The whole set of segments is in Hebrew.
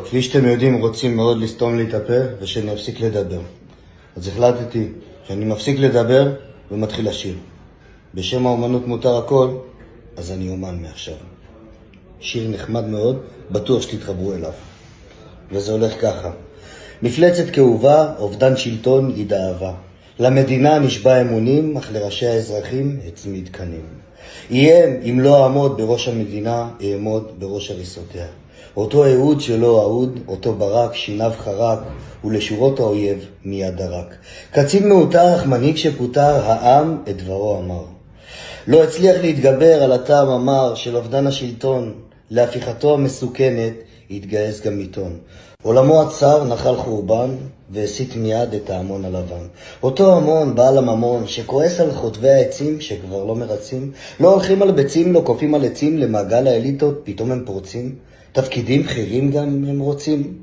כפי שאתם יודעים, רוצים מאוד לסתום לי את הפה ושאני אפסיק לדבר. אז החלטתי שאני מפסיק לדבר ומתחיל לשיר. בשם האומנות מותר הכל, אז אני אומן מעכשיו. שיר נחמד מאוד, בטוח שתתחברו אליו. וזה הולך ככה. מפלצת כאובה, אובדן שלטון, עיד אהבה. למדינה נשבע אמונים, אך לראשי האזרחים הצמיד קנים. איים, אם לא אעמוד בראש המדינה, אעמוד בראש הריסותיה. אותו אהוד שלא אהוד, אותו ברק, שיניו חרק, ולשורות האויב מיד דרק. קצין מעוטר, אך מנהיג שפוטר, העם את דברו אמר. לא הצליח להתגבר על הטעם המר של אובדן השלטון, להפיכתו המסוכנת התגייס גם עיתון. עולמו הצר נחל חורבן, והסית מיד את ההמון הלבן. אותו המון בעל הממון, שכועס על חוטבי העצים שכבר לא מרצים, לא הולכים על ביצים, לא קופים על עצים, למעגל האליטות פתאום הם פורצים. תפקידים בכירים גם הם רוצים.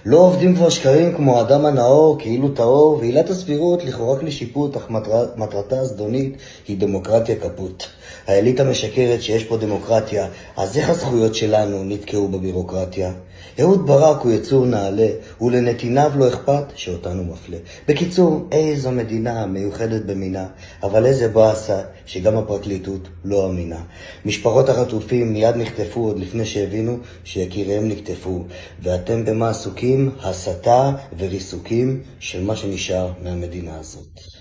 לא עובדים כבר שקרים כמו האדם הנאור, כאילו טהור, ועילת הסבירות לכאורה כלי שיפוט, אך מטרתה הזדונית היא דמוקרטיה כפות. האליטה משקרת שיש פה דמוקרטיה, אז איך הזכויות שלנו נתקעו בבירוקרטיה? אהוד ברק הוא יצור נעלה, ולנתיניו לא אכפת שאותנו מפלה. בקיצור, איזו מדינה מיוחדת במינה, אבל איזה באסה שגם הפרקליטות לא אמינה. משפחות החטופים מיד נחטפו עוד לפני שהבינו שיקיריהם נקטפו, ואתם במה עסוקים? הסתה וריסוקים של מה שנשאר מהמדינה הזאת.